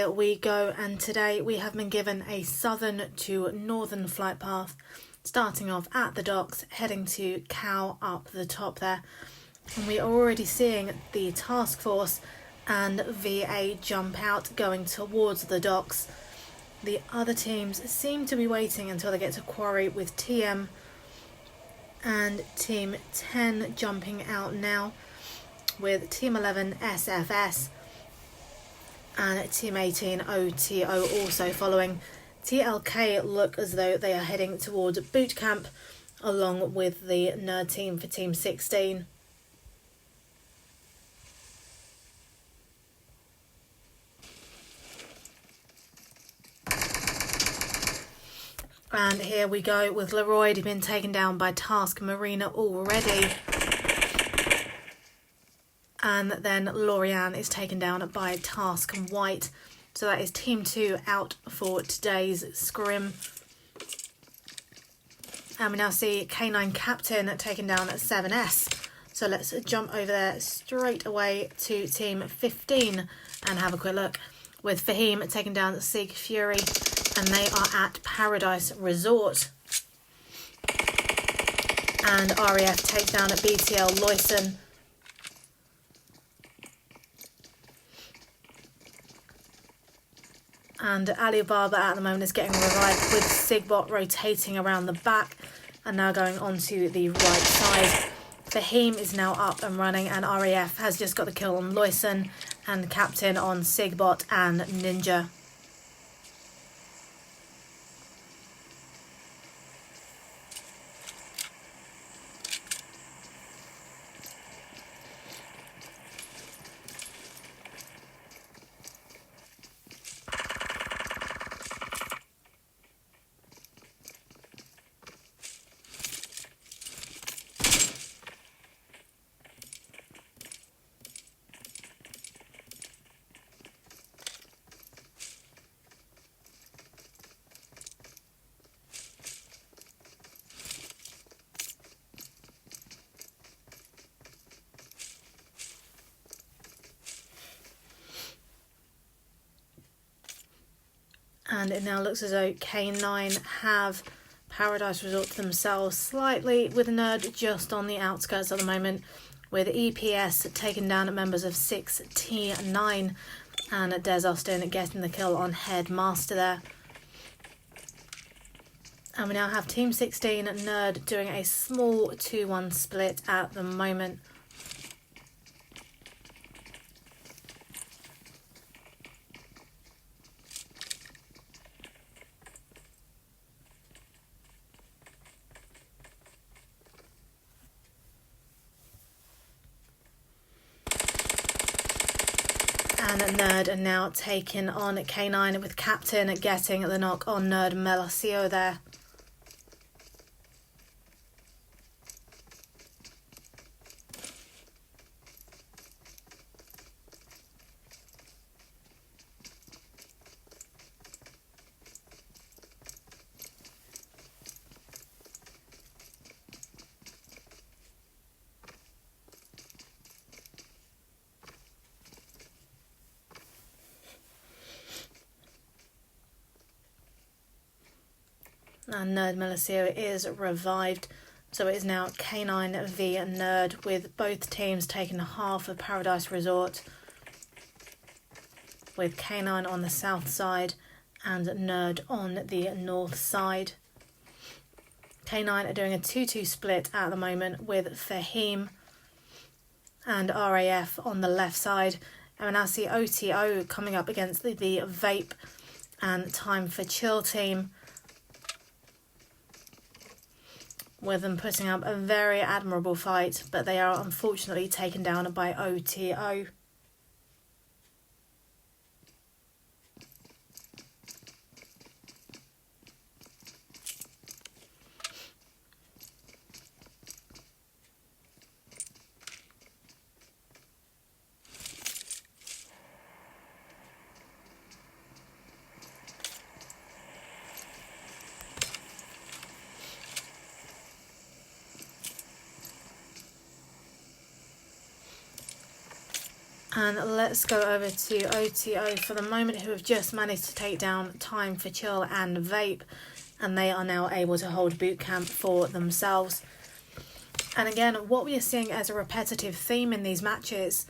here we go, and today we have been given a southern to northern flight path, starting off at the docks, heading to Cow up the top there. And we are already seeing the task force and VA jump out, going towards the docks. The other teams seem to be waiting until they get to quarry, with TM and Team 10 jumping out now, with Team 11 SFS and Team 18 OTO also following. TLK look as though they are heading towards boot camp, along with the nerd team for Team 16. And here we go with Leroy being taken down by Task Marina already. And then Lorianne is taken down by Task White. So that is Team 2 out for today's scrim. And we now see K9 Captain taken down at 7S. So let's jump over there straight away to Team 15 and have a quick look. With Fahim taken down at Sig Fury, and they are at Paradise Resort. And RAF takes down at BTL Loyson. And Alibaba at the moment is getting revived, with Sigbot rotating around the back and now going onto the right side. Fahim is now up and running, and RAF has just got the kill on Loyson and Captain on Sigbot and Ninja. And it now looks as though K9 have Paradise Resort to themselves slightly, with Nerd just on the outskirts at the moment, with EPS taking down at members of 6T9 and Des Austin getting the kill on Headmaster there. And we now have Team 16 Nerd doing a small 2-1 split at the moment. And Nerd are now taking on K9, with Captain getting the knock on Nerd Melasio there. And Nerd Melasio is revived, so it is now K9 v Nerd, with both teams taking half of Paradise Resort, with K9 on the south side and Nerd on the north side. K9 are doing a 2-2 split at the moment, with Fahim and RAF on the left side. And we now see OTO coming up against the Vape and Time for Chill team, with them putting up a very admirable fight, but they are unfortunately taken down by OTO. And let's go over to OTO for the moment, who have just managed to take down Time for Chill and Vape, and they are now able to hold boot camp for themselves. And again, what we are seeing as a repetitive theme in these matches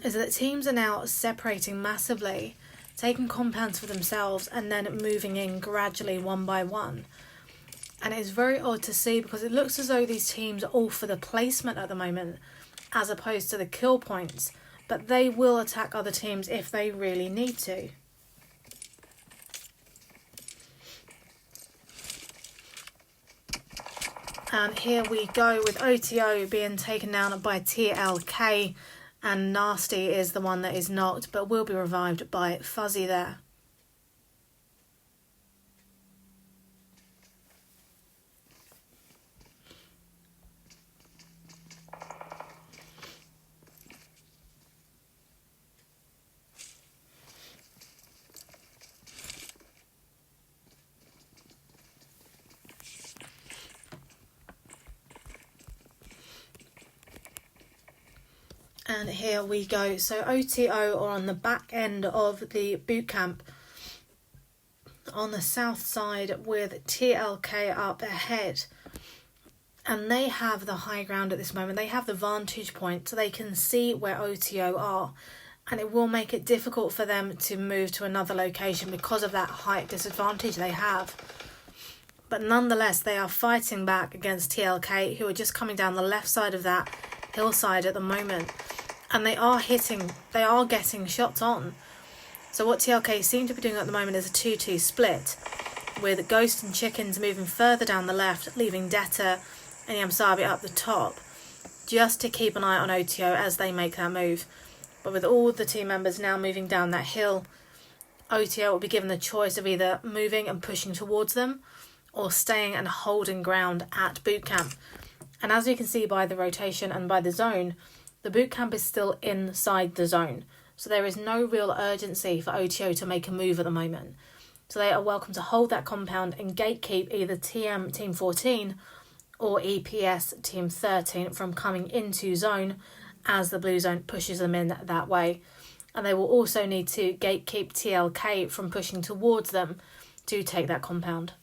is that teams are now separating massively, taking compounds for themselves and then moving in gradually one by one. And it's very odd to see, because it looks as though these teams are all for the placement at the moment as opposed to the kill points, but they will attack other teams if they really need to. And here we go with OTO being taken down by TLK, and Nasty is the one that is knocked but will be revived by Fuzzy there. And here we go. So OTO are on the back end of the boot camp on the south side with TLK up ahead. And they have the high ground at this moment. They have the vantage point, so they can see where OTO are. And it will make it difficult for them to move to another location because of that height disadvantage they have. But nonetheless, they are fighting back against TLK, who are just coming down the left side of that hillside at the moment. And they are getting shots on. So what TLK seem to be doing at the moment is a 2-2 split, with Ghost and Chickens moving further down the left, leaving Detta and Yamsabi up the top, just to keep an eye on OTO as they make that move. But with all the team members now moving down that hill, OTO will be given the choice of either moving and pushing towards them, or staying and holding ground at boot camp. And as you can see by the rotation and by the zone, the boot camp is still inside the zone. So there is no real urgency for OTO to make a move at the moment. So they are welcome to hold that compound and gatekeep either TM Team 14 or EPS Team 13 from coming into zone as the blue zone pushes them in that way. And they will also need to gatekeep TLK from pushing towards them to take that compound.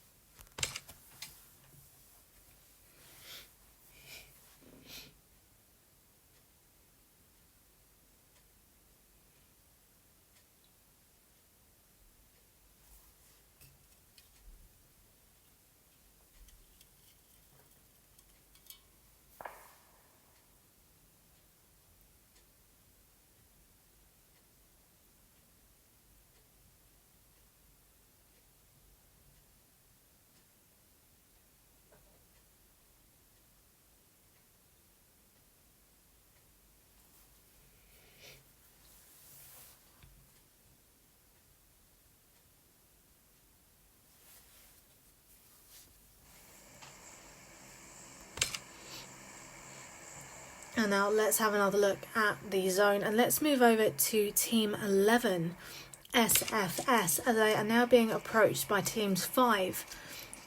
And now let's have another look at the zone, and let's move over to Team 11, SFS, as they are now being approached by Teams 5,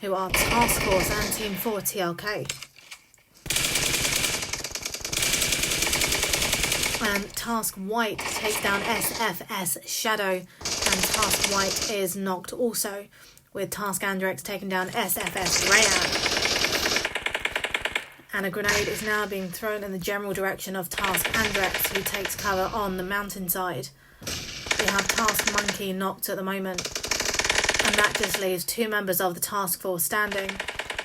who are Task Force, and Team 4, TLK. And Task White takes down SFS Shadow, and Task White is knocked also, with Task Andrex taking down SFS Rayan. And a grenade is now being thrown in the general direction of Task Andrex, who takes cover on the mountainside. We have Task Monkey knocked at the moment, and that just leaves two members of the task force standing,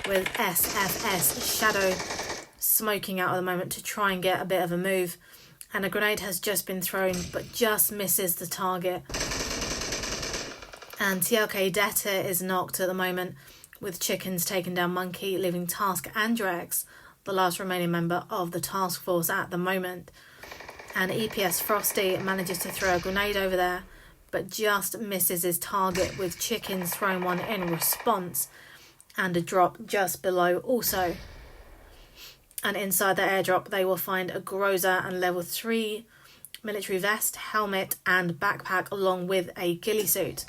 with SFS Shadow smoking out at the moment to try and get a bit of a move. And a grenade has just been thrown, but just misses the target. And TLK Detta is knocked at the moment, with Chickens taking down Monkey, leaving Task Andrex, the last remaining member of the task force at the moment. And EPS Frosty manages to throw a grenade over there, but just misses his target, with Chickens throwing one in response, and a drop just below also. And inside the airdrop they will find a Groza and level 3 military vest, helmet and backpack, along with a ghillie suit.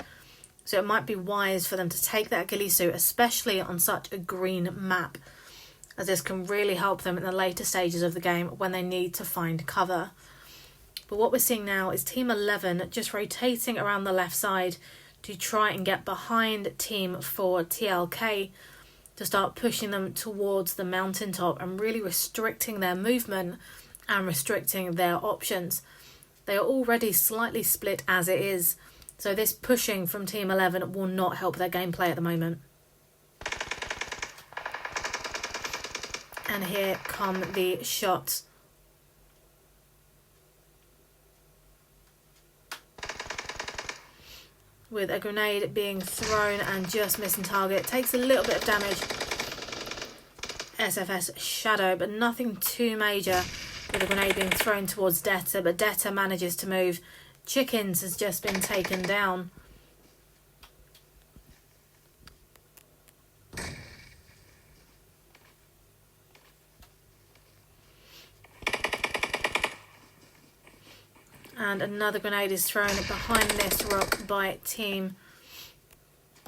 So it might be wise for them to take that ghillie suit, especially on such a green map, as this can really help them in the later stages of the game when they need to find cover. But what we're seeing now is Team 11 just rotating around the left side to try and get behind Team 4 TLK to start pushing them towards the mountaintop and really restricting their movement and restricting their options. They are already slightly split as it is, so this pushing from Team 11 will not help their gameplay at the moment. And here come the shots. With a grenade being thrown and just missing target. Takes a little bit of damage. SFS Shadow, but nothing too major with a grenade being thrown towards Detta, but Detta manages to move. Chickens has just been taken down. And another grenade is thrown behind this rock by Team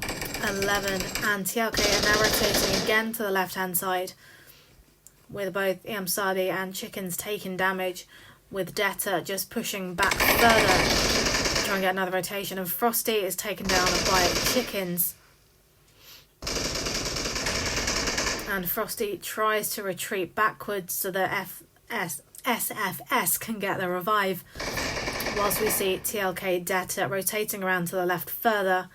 11. And TLK are now rotating again to the left-hand side, with both Iamsabi and Chickens taking damage, with Detta just pushing back further to try and get another rotation. And Frosty is taken down by Chickens. And Frosty tries to retreat backwards so that SFS can get the revive, whilst we see TLK Detta rotating around to the left further,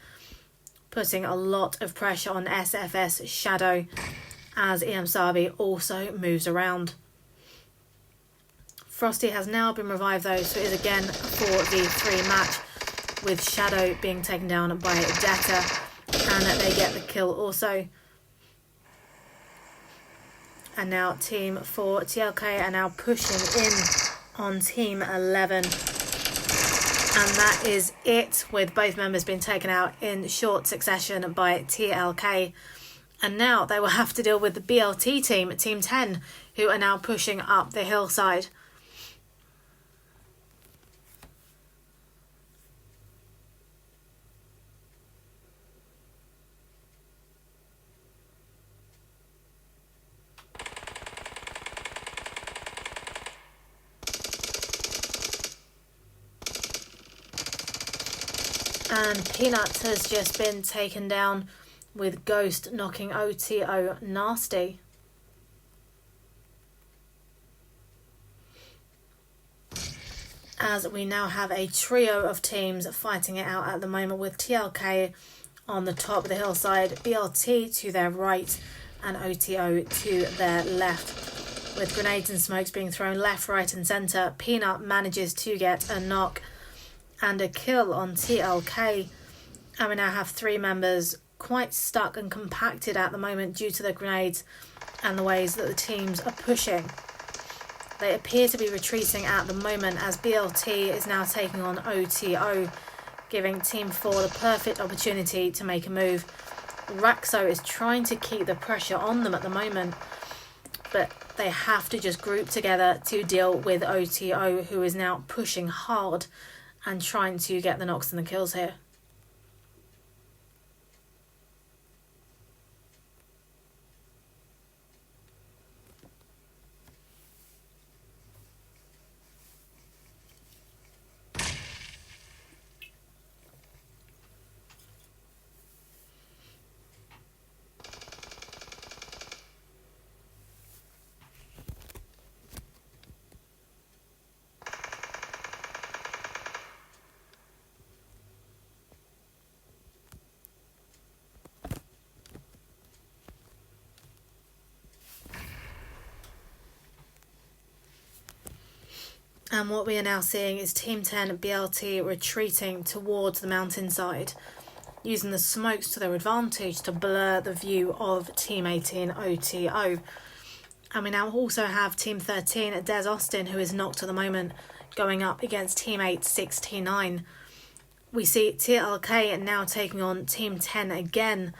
putting a lot of pressure on SFS Shadow as Iamsabi also moves around. Frosty has now been revived though, so it is again a 4v3 match, with Shadow being taken down by Detta, and they get the kill also. And now Team 4 TLK are now pushing in on Team 11. And that is it, with both members being taken out in short succession by TLK. And now they will have to deal with the BLT team, Team 10, who are now pushing up the hillside. And Peanuts has just been taken down, with Ghost knocking OTO nasty. As we now have a trio of teams fighting it out at the moment, with TLK on the top of the hillside, BLT to their right and OTO to their left. With grenades and smokes being thrown left, right and centre, Peanut manages to get a knock and a kill on TLK. And we now have three members quite stuck and compacted at the moment due to the grenades and the ways that the teams are pushing. They appear to be retreating at the moment, as BLT is now taking on OTO, giving Team 4 the perfect opportunity to make a move. Raxo is trying to keep the pressure on them at the moment, but they have to just group together to deal with OTO, who is now pushing hard and trying to get the knocks and the kills here. And what we are now seeing is Team 10 BLT retreating towards the mountainside, using the smokes to their advantage to blur the view of Team 18 OTO. And we now also have Team 13 Des Austin, who is knocked at the moment, going up against Team 8 69. We see TLK now taking on Team 10 again.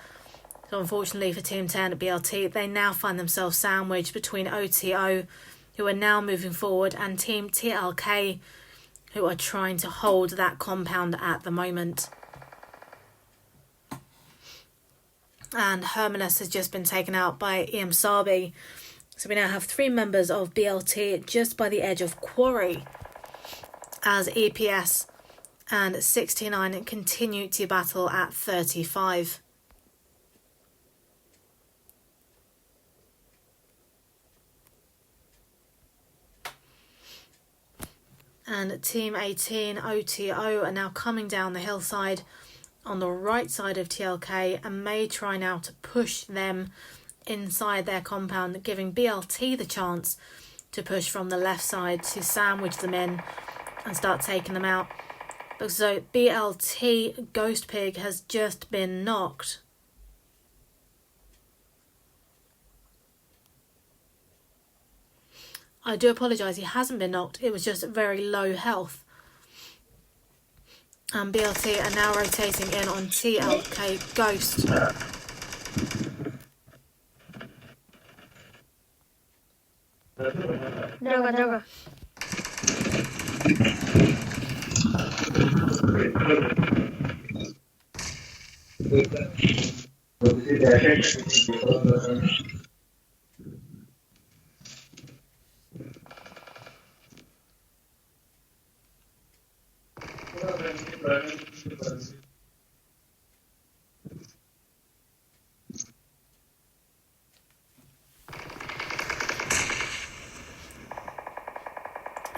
So unfortunately for Team 10 BLT, they now find themselves sandwiched between OTO, who are now moving forward, and Team TLK, who are trying to hold that compound at the moment. And Hermanus has just been taken out by Iamsabi. So we now have three members of BLT just by the edge of Quarry. as EPS and 69 continue to battle at 35. And Team 18 OTO are now coming down the hillside on the right side of TLK and may try now to push them inside their compound, giving BLT the chance to push from the left side to sandwich them in and start taking them out. So BLT Ghost Pig has just been knocked. I do apologise, he hasn't been knocked, it was just very low health. And BLT are now rotating in on TLK Ghost. Droga.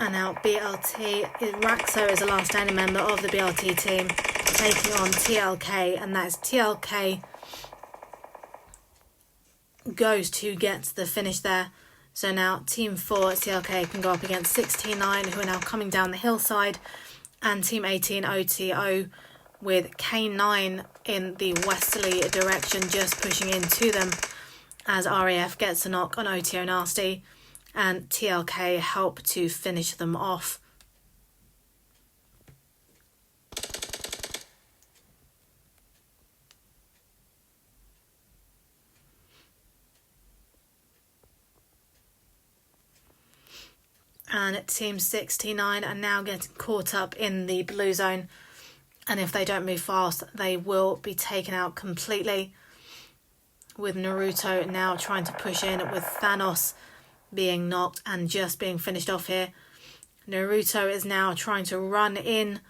And now BLT, Raxo is the last standing member of the BLT team, taking on TLK, and that is TLK Ghost who gets the finish there. So now Team 4 TLK can go up against 69, who are now coming down the hillside, and Team 18 OTO with K9 in the westerly direction just pushing into them as RAF gets a knock on OTO Nasty, and TLK help to finish them off. And Team 69 are now getting caught up in the blue zone, and if they don't move fast they will be taken out completely, with Naruto now trying to push in with Thanos being knocked and just being finished off here. Naruto is now trying to run in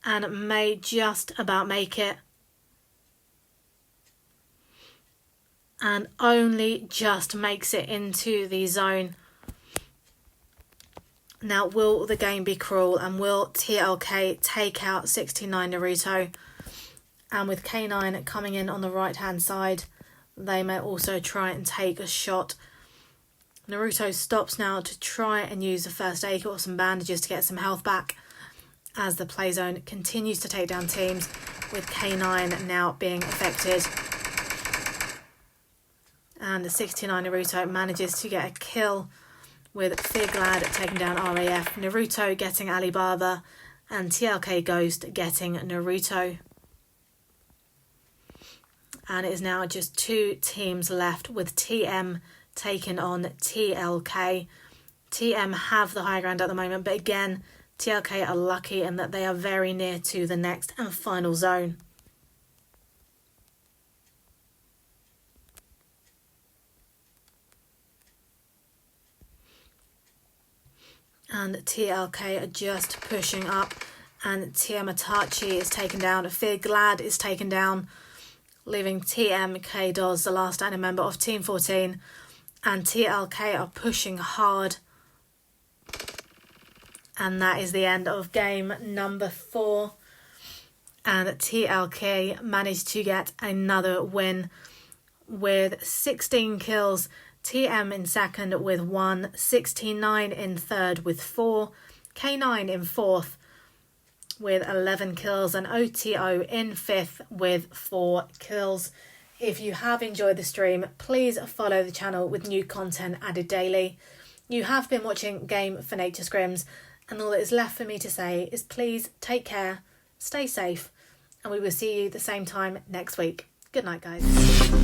and may just about make it, and only just makes it into the zone. Now, will the game be cruel, and will TLK take out 69 Naruto? And with K9 coming in on the right hand side, they may also try and take a shot. Naruto stops now to try and use a first aid or some bandages to get some health back, as the play zone continues to take down teams, with K9 now being affected. And the 69 Naruto manages to get a kill, with Fearglad taking down RAF, Naruto getting Alibaba, and TLK Ghost getting Naruto. And it is now just two teams left, with TM taking on TLK. TM have the high ground at the moment, but again, TLK are lucky in that they are very near to the next and final zone. And TLK are just pushing up, and TM Itachi is taken down. Fearglad is taken down, leaving TM K-Doz, the last standing member of Team 14, and TLK are pushing hard. And that is the end of game number 4. And TLK managed to get another win with 16 kills. TM in second with 1, 69 in third with 4, K9 in fourth with 11 kills, and OTO in fifth with 4 kills. If you have enjoyed the stream, please follow the channel with new content added daily. You have been watching Game for Nature Scrims, and all that is left for me to say is please take care, stay safe, and we will see you the same time next week. Good night, guys.